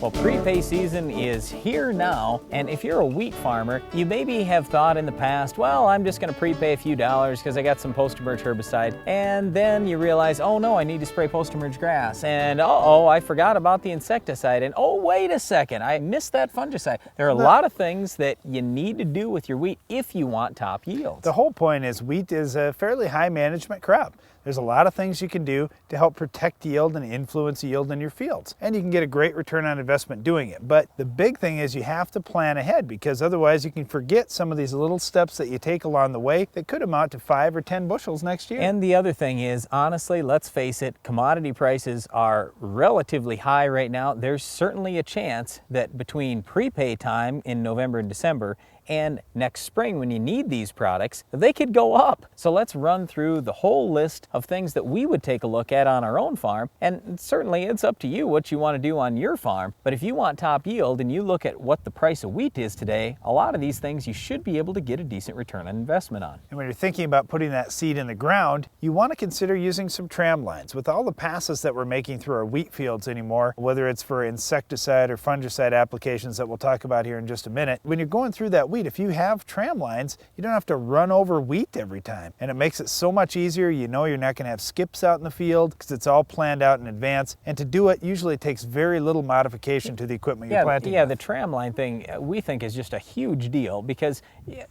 Well, prepay season is here now, and if you're a wheat farmer, you maybe have thought in the past, well, I'm just going to prepay a few dollars because I got some post-emerge herbicide, and then you realize, oh no, I need to spray post-emerge grass, and uh-oh, I forgot about the insecticide, and oh, wait a second, I missed that fungicide. There are a lot of things that you need to do with your wheat if you want top yields. The whole point is wheat is a fairly high management crop. There's a lot of things you can do to help protect yield and influence yield in your fields. And you can get a great return on investment doing it. But the big thing is you have to plan ahead, because otherwise you can forget some of these little steps that you take along the way that could amount to 5 or 10 bushels next year. And the other thing is, honestly, let's face it, commodity prices are relatively high right now. There's certainly a chance that between prepay time in November and December and next spring when you need these products, they could go up. So let's run through the whole list of things that we would take a look at on our own farm. And certainly it's up to you what you want to do on your farm. But if you want top yield and you look at what the price of wheat is today, a lot of these things you should be able to get a decent return on investment on. And when you're thinking about putting that seed in the ground, you want to consider using some tram lines. With all the passes that we're making through our wheat fields anymore, whether it's for insecticide or fungicide applications that we'll talk about here in just a minute, when you're going through that wheat, if you have tram lines, you don't have to run over wheat every time. And it makes it so much easier. You know you're not going to have skips out in the field because it's all planned out in advance. And to do it usually takes very little modification to the equipment you're planting. Yeah, the tram line thing we think is just a huge deal because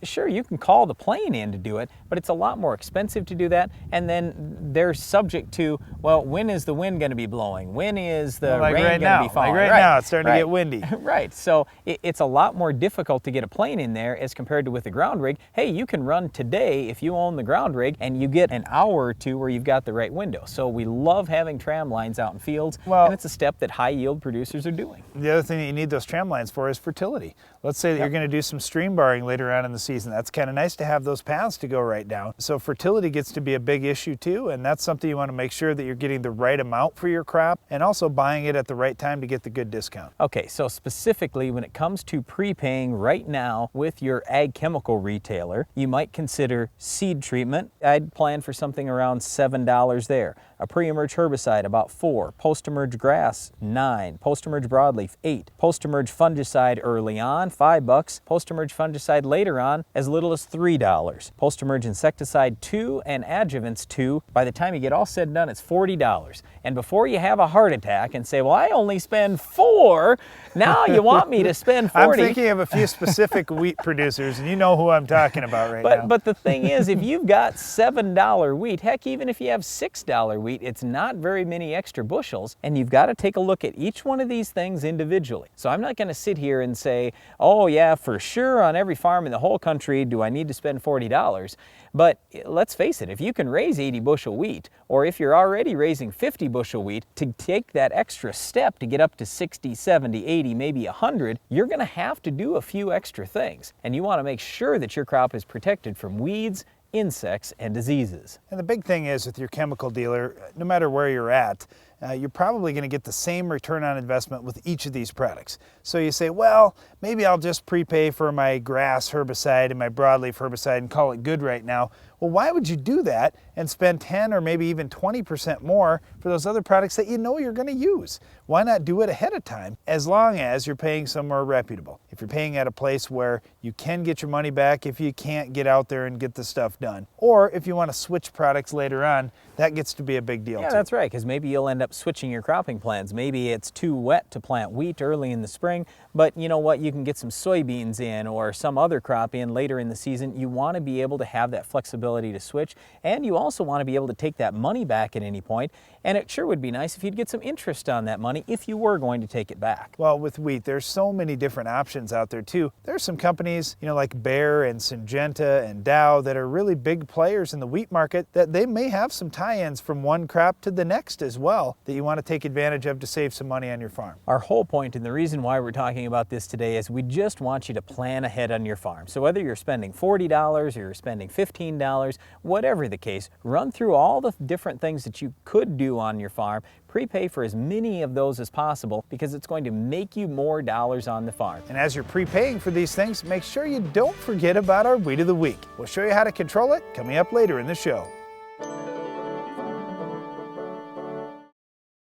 sure, you can call the plane in to do it, but it's a lot more expensive to do that. And then they're subject to, well, when is the wind going to be blowing? When is the rain going to be falling? Like right now, it's starting to get windy. Right, so it's a lot more difficult to get a plane in there as compared to with the ground rig. Hey, you can run today if you own the ground rig and you get an hour or two where you've got the right window. So we love having tram lines out in fields, and it's a step that high yield producers are doing. The other thing that you need those tram lines for is fertility. Let's say that you're going to do some stream barring later on in the season. That's kind of nice to have those paths to go right down. So fertility gets to be a big issue too, and that's something you want to make sure that you're getting the right amount for your crop and also buying it at the right time to get the good discount. Okay, so specifically when it comes to prepaying right now with your ag chemical retailer, you might consider seed treatment. I'd plan for something around $7 there. A pre-emerge herbicide about $4, post-emerge grass $9, post-emerge broadleaf $8, post-emerge fungicide early on $5, post-emerge fungicide later on as little as $3, post-emerge insecticide $2, and adjuvants $2. By the time you get all said and done, it's $40. And before you have a heart attack and say, well, I only spend $4, now you want me to spend $40. I'm thinking of a few specific wheat producers, and you know who I'm talking about right now. But the thing is, if you've got $7 wheat, heck, even if you have $6 wheat, it's not very many extra bushels, and you've got to take a look at each one of these things individually. So I'm not going to sit here and say, oh yeah, for sure on every farm in the whole country do I need to spend $40. But let's face it, if you can raise 80 bushel wheat, or if you're already raising 50 bushel wheat, to take that extra step to get up to 60, 70, 80, maybe 100, you're going to have to do a few extra things. And you want to make sure that your crop is protected from weeds, insects, and diseases. And the big thing is with your chemical dealer, no matter where you're at, you're probably going to get the same return on investment with each of these products. So you say, well, maybe I'll just prepay for my grass herbicide and my broadleaf herbicide and call it good right now. Well, why would you do that and spend 10 or maybe even 20% more for those other products that you know you're going to use? Why not do it ahead of time, as long as you're paying somewhere reputable? If you're paying at a place where you can get your money back if you can't get out there and get the stuff done. Or if you want to switch products later on, that gets to be a big deal too. Yeah, that's right, because maybe you'll end up switching your cropping plans. Maybe it's too wet to plant wheat early in the spring, but you know what, you can get some soybeans in or some other crop in later in the season. You want to be able to have that flexibility to switch, and you also want to be able to take that money back at any point. And it sure would be nice if you'd get some interest on that money if you were going to take it back. Well, with wheat, there's so many different options out there too. There's some companies, like Bayer and Syngenta and Dow that are really big players in the wheat market that they may have some tie-ins from one crop to the next as well that you want to take advantage of to save some money on your farm. Our whole point and the reason why we're talking about this today is we just want you to plan ahead on your farm. So whether you're spending $40 or you're spending $15, whatever the case, run through all the different things that you could do on your farm. Prepay for as many of those as possible because it's going to make you more dollars on the farm. And as you're prepaying for these things, make sure you don't forget about our Weed of the Week. We'll show you how to control it coming up later in the show.